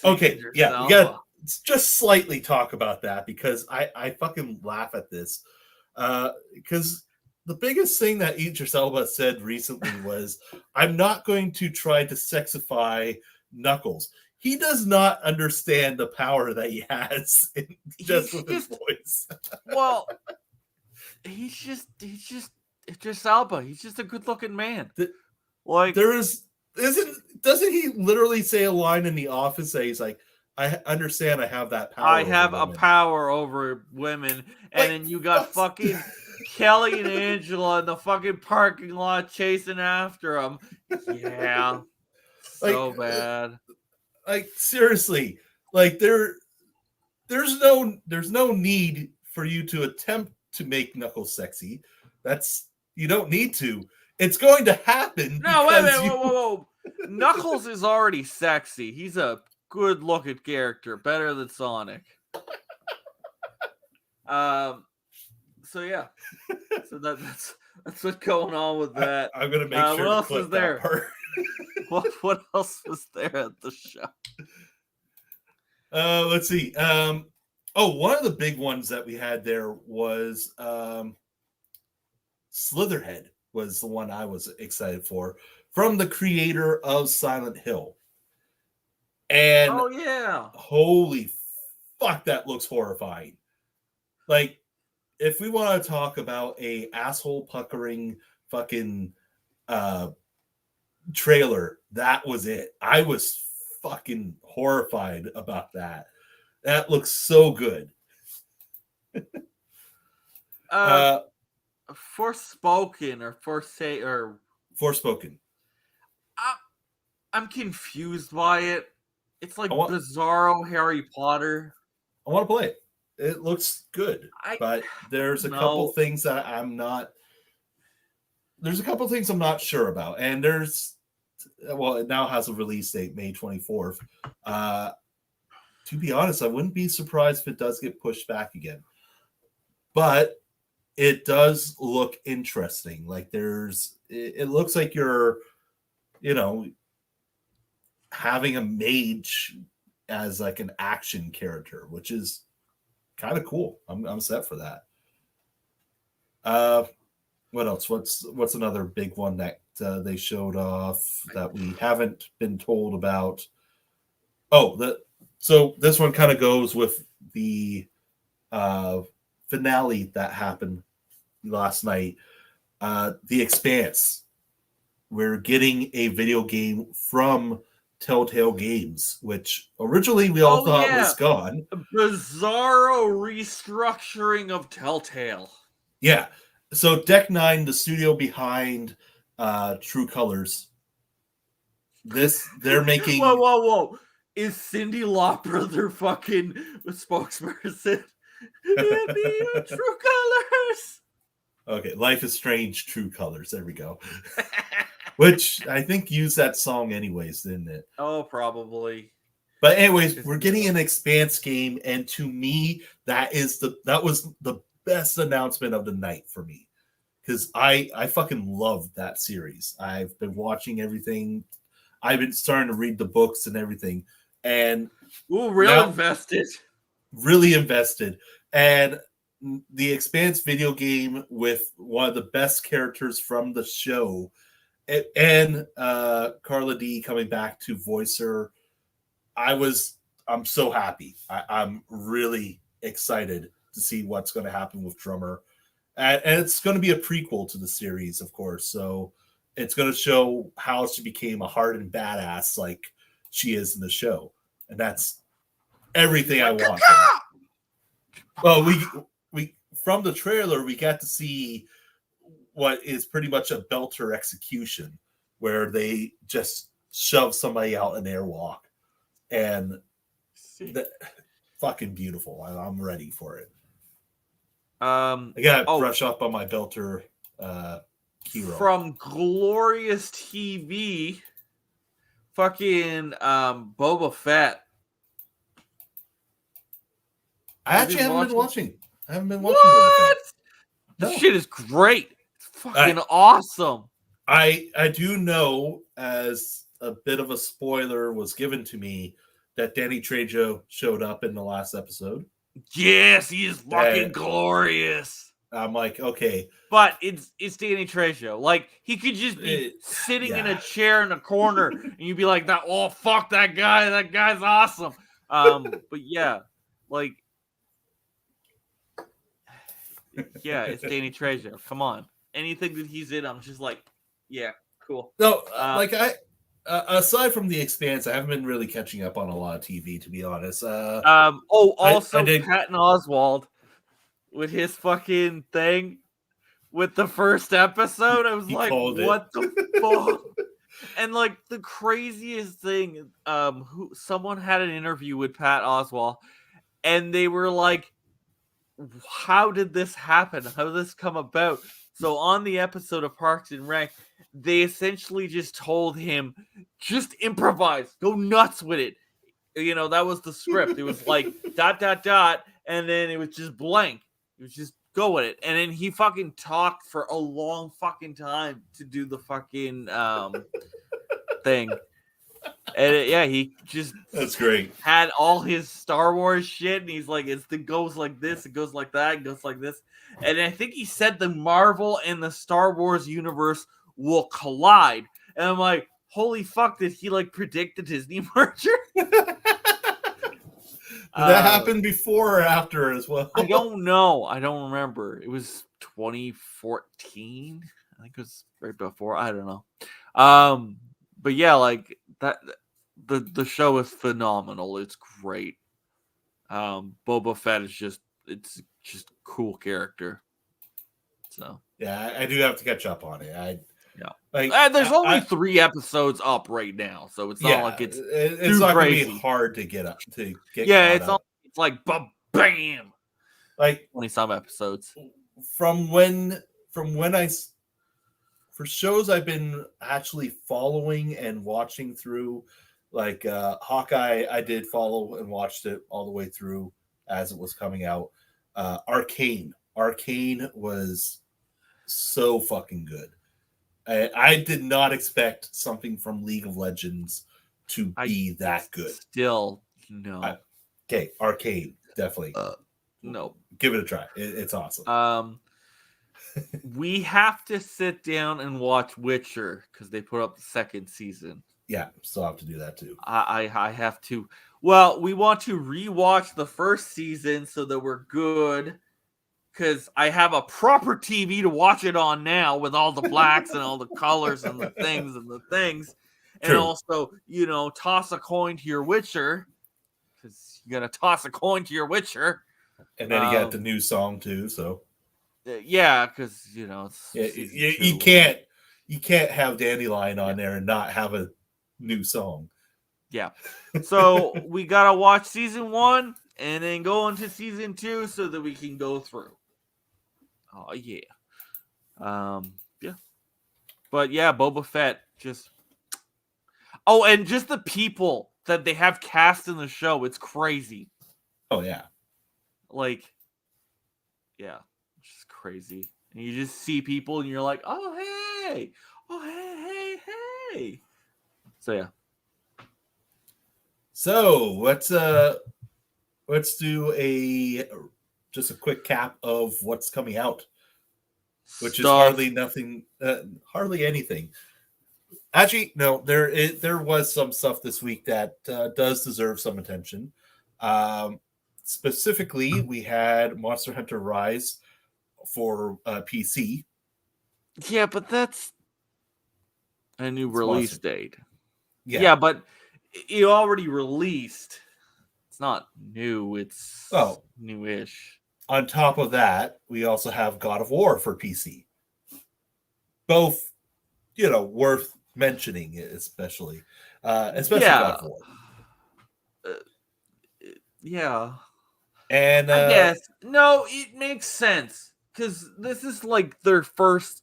Okay, Idris yeah, we Elba. gotta just slightly talk about that because I fucking laugh at this. Because the biggest thing that Idris Elba said recently was, I'm not going to try to sexify Knuckles. He does not understand the power that he has just with his voice. Well, he's just Idris Elba. He's just a good-looking man. Like, doesn't he literally say a line in The Office that he's like, I understand I have that power. I have a power over women, and then you got fucking Kelly and Angela in the fucking parking lot chasing after him. Yeah, so bad. Like seriously, like there's no need for you to attempt to make Knuckles sexy. You don't need to. It's going to happen. No, wait, whoa. Knuckles is already sexy. He's a good-looking character, better than Sonic. So yeah, so that's what's going on with that. I'm gonna make sure. What else to was there? Part. What else was there at the show? Let's see. One of the big ones that we had there was Slitherhead was the one I was excited for, from the creator of Silent Hill. And holy fuck, that looks horrifying. Like, if we want to talk about a asshole puckering fucking trailer, that was it. I was fucking horrified about that. That looks so good. Forspoken or Forspoken. I'm confused by it. It's like bizarro Harry Potter. I want to play it. It looks good, but there's a couple things that I'm not. There's a couple things I'm not sure about, and it now has a release date, May 24th. To be honest, I wouldn't be surprised if it does get pushed back again. But it does look interesting. Like it looks like you're, having a mage as like an action character, which is kind of cool. I'm set for that. What else? What's another big one that they showed off that we haven't been told about? So this one kind of goes with the finale that happened last night. The Expanse. We're getting a video game from Telltale Games, which originally we all thought was gone. A bizarro restructuring of Telltale. Yeah. So Deck 9, the studio behind True Colors, they're making... Whoa. Is Cyndi Lauper their fucking spokesperson? The True Colors. Okay, Life is Strange, True Colors. There we go. Which I think used that song anyways, didn't it? Oh, probably. But anyways, we're getting an Expanse game, and to me, that was the best announcement of the night for me. Because I fucking love that series. I've been watching everything. I've been starting to read the books and everything. And invested. Really invested. And the Expanse video game with one of the best characters from the show, and Carla D coming back to voice her. I'm so happy. I'm really excited to see what's going to happen with Drummer. And it's going to be a prequel to the series, of course. So it's going to show how she became a hardened badass like she is in the show. And that's everything I want. Well, we from the trailer, we got to see what is pretty much a belter execution where they just shove somebody out an airwalk. And fucking beautiful. I'm ready for it. I gotta brush up on my belter hero. From Glorious TV, fucking Boba Fett. I actually haven't been watching. I haven't been watching Boba Fett. No. This shit is great. It's fucking awesome. I do know, as a bit of a spoiler was given to me, that Danny Trejo showed up in the last episode. Yes, he is fucking glorious. I'm like, okay, but it's Danny Trejo. Like he could just be sitting in a chair in a corner, and you'd be like, "That oh fuck that guy! That guy's awesome." But yeah, like yeah, it's Danny Trejo. Come on, anything that he's in, I'm just like, yeah, cool. No, like aside from the Expanse, I haven't been really catching up on a lot of TV, to be honest. Also I did... Patton Oswalt with his fucking thing with the first episode. I was like, what the fuck? And like the craziest thing, someone had an interview with Pat Oswalt, and they were like, how did this happen? How did this come about? So on the episode of Parks and Rec, they essentially just told him, just improvise, go nuts with it. You know, that was the script. It was like ... and then it was just blank. It was just go with it. And then he fucking talked for a long fucking time to do the fucking thing. And he just that's great. Had all his Star Wars shit, and he's like, it goes like this, it goes like that, it goes like this. And I think he said the Marvel and the Star Wars universe will collide. And I'm like, holy fuck, did he like predict the Disney merger? Did that happen before or after as well? I don't know. I don't remember. It was 2014. I think it was right before. I don't know. But yeah, like that. The show is phenomenal. It's great. Boba Fett is just a cool character. So yeah, I do have to catch up on it. There's only 3 episodes up right now, so it's not like it's not crazy. Gonna be hard to get up to get. Yeah, it's like bam, like 20-some episodes. For shows I've been actually following and watching through, like Hawkeye, I did follow and watched it all the way through as it was coming out. Arcane was so fucking good. I did not expect something from League of Legends to be that good. Still, no. Okay, Arcane, definitely. No. Give it a try. It's awesome. We have to sit down and watch Witcher because they put up the 2nd season. Yeah, still have to do that too. I have to. Well, we want to rewatch the 1st season so that we're good. Because I have a proper TV to watch it on now with all the blacks and all the colors and the things. And also, toss a coin to your Witcher. Because you got to toss a coin to your Witcher. And then you got the new song too, so. Yeah, because, you can't have Dandelion on there and not have a new song. Yeah. So we got to watch season 1 and then go into season 2 so that we can go through. Oh, yeah. Yeah. But yeah, Boba Fett just... Oh, and just the people that they have cast in the show. It's crazy. Oh, yeah. Like, yeah. It's just crazy. And you just see people and you're like, oh, hey. Oh, hey. So, yeah. So, let's do just a quick cap of what's coming out, which is hardly anything. Actually, no, there was some stuff this week that does deserve some attention. Specifically, we had Monster Hunter Rise for PC. Yeah, but that's a new release date. Yeah, but it already released. It's not new. It's newish. On top of that, we also have God of War for PC. Both, worth mentioning, especially God of War. Yeah. And I guess. No, it makes sense. Because this is like their first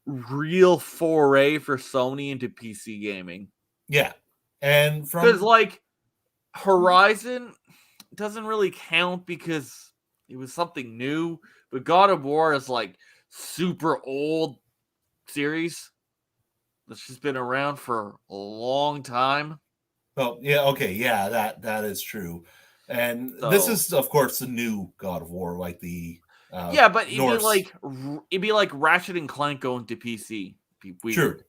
real foray for Sony into PC gaming. Yeah. And because like Horizon doesn't really count because it was something new, but God of War is like super old series that's just been around for a long time. Oh, yeah, okay, yeah, that is true. And this So is, of course, the new God of War, like the yeah, but Norse. it'd be like Ratchet and Clank going to PC. Be True, weird,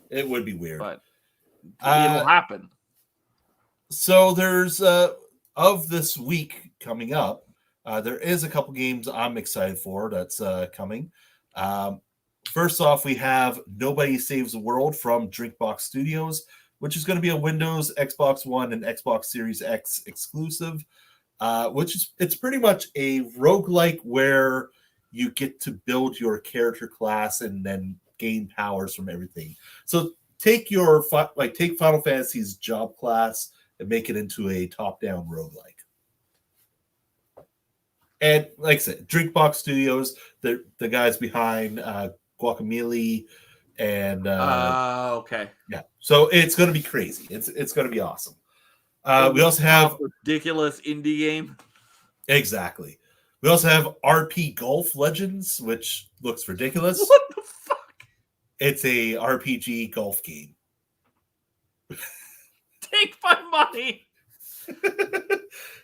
it would be weird. but it'll Uh, happen. so there's of this week coming up, there is a couple games I'm excited for that's coming. Um, First off, we have Nobody Saves the World from Drinkbox Studios, which is going to be a Windows, Xbox One, and Xbox Series X exclusive. Which is it's pretty much a roguelike where you get to build your character class and then gain powers from everything. So take take Final Fantasy's job class and make it into a top-down roguelike. And like I said, Drinkbox Studios, the guys behind Guacamelee and Okay. yeah. So it's going to be crazy. It's going to be awesome. We Over also the have top ridiculous indie game. exactly. We also have RP Golf Legends, which looks ridiculous. What the fuck? It's a RPG golf game. Take my money.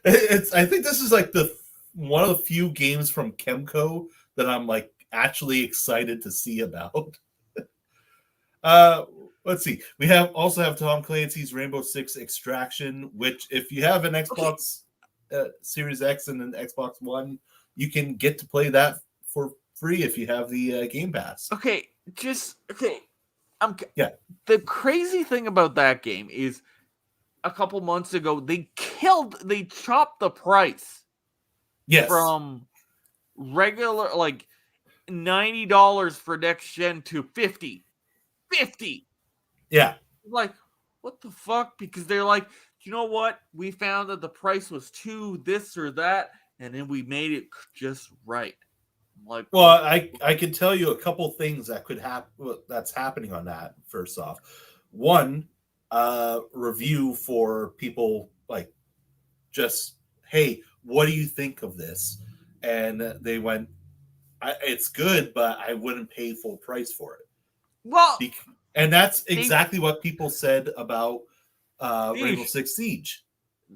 I think this is like the one of the few games from Kemco that I'm like actually excited to see about. Let's see. We also have Tom Clancy's Rainbow Six Extraction, which if you have an Xbox Series X and an Xbox One, you can get to play that for free if you have the Game Pass. Okay. Yeah. The crazy thing about that game is a couple months ago they chopped the price. Yes. From regular like $90 for next gen to $50. Yeah. Like, what the fuck? Because they're like, you know what? We found that the price was too this or that, and then we made it just right. Like, well, I can tell you a couple things that could happen. That's happening on that. First off, one review for people like just, hey, what do you think of this? And they went, it's good, but I wouldn't pay full price for it. Well, and that's exactly what people said about Rainbow Six Siege.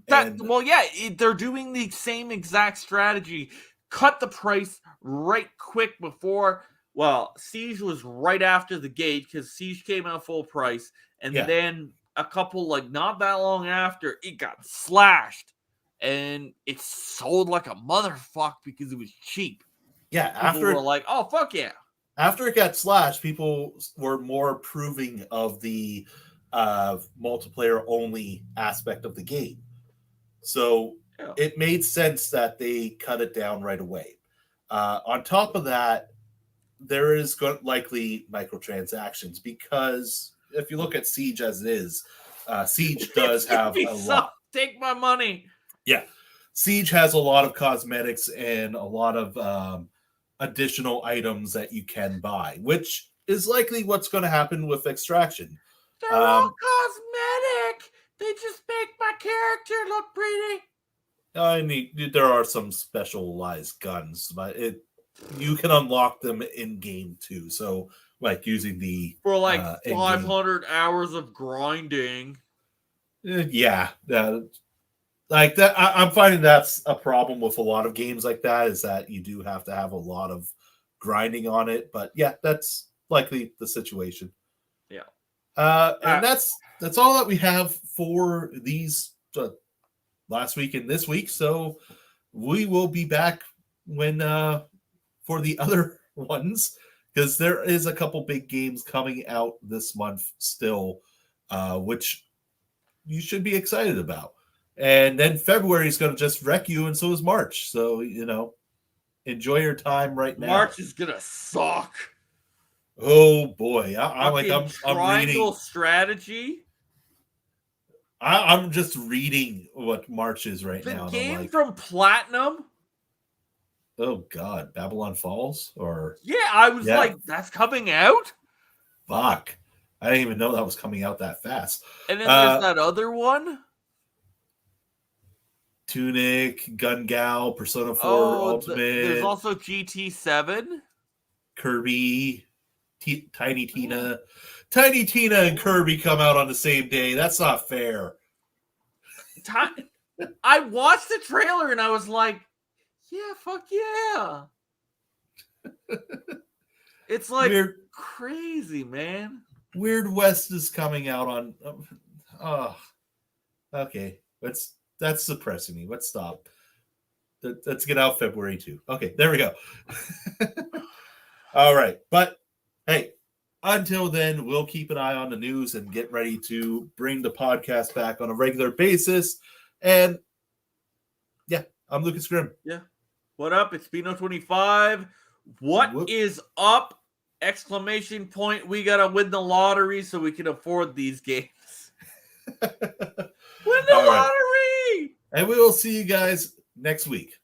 They're doing the same exact strategy. Cut the price right quick before. Well, Siege was right after the gate because Siege came out full price, and then a couple not that long after it got slashed, and it sold like a motherfucker because it was cheap. Yeah, people were like, "Oh fuck yeah!" After it got slashed, people were more approving of the multiplayer only aspect of the game. So it made sense that they cut it down right away. On top of that, there is likely microtransactions because if you look at Siege as it is, Siege does have a lot. Take my money. Yeah. Siege has a lot of cosmetics and a lot of additional items that you can buy, which is likely what's going to happen with Extraction. They're all cosmetic. They just make my character look pretty. There are some specialized guns, but you can unlock them in game too. So, like using the for 500 hours of grinding. Yeah, like that. I'm finding that's a problem with a lot of games like that. Is that you do have to have a lot of grinding on it. But yeah, that's likely the situation. Yeah. And that's all that we have for these last week and this week. So we will be back when for the other ones because there is a couple big games coming out this month still, which you should be excited about. And then February is going to just wreck you, and so is March. So enjoy your time right now. March is gonna suck. Oh boy, I'm Triangle reading Strategy. I'm just reading what March is right now. The game from Platinum. Oh God, Babylon Falls, or I was like, that's coming out. Fuck, I didn't even know that was coming out that fast. And then there's that other one. Tunic, Gun Gal, Persona 4 Ultimate. There's also GT7. Kirby, Tiny Tina. Tiny Tina and Kirby come out on the same day. That's not fair. I watched the trailer and I was like, yeah, fuck yeah. It's like crazy, man. Weird West is coming out on. Okay. That's suppressing me. Let's stop. Let's get out February 2. Okay, there we go. All right. But hey, until then, we'll keep an eye on the news and get ready to bring the podcast back on a regular basis. And yeah, I'm Lucas Grimm. Yeah. What up? It's Pino 25. What is up? Exclamation point. We got to win the lottery so we can afford these games. Win the lottery! And we will see you guys next week.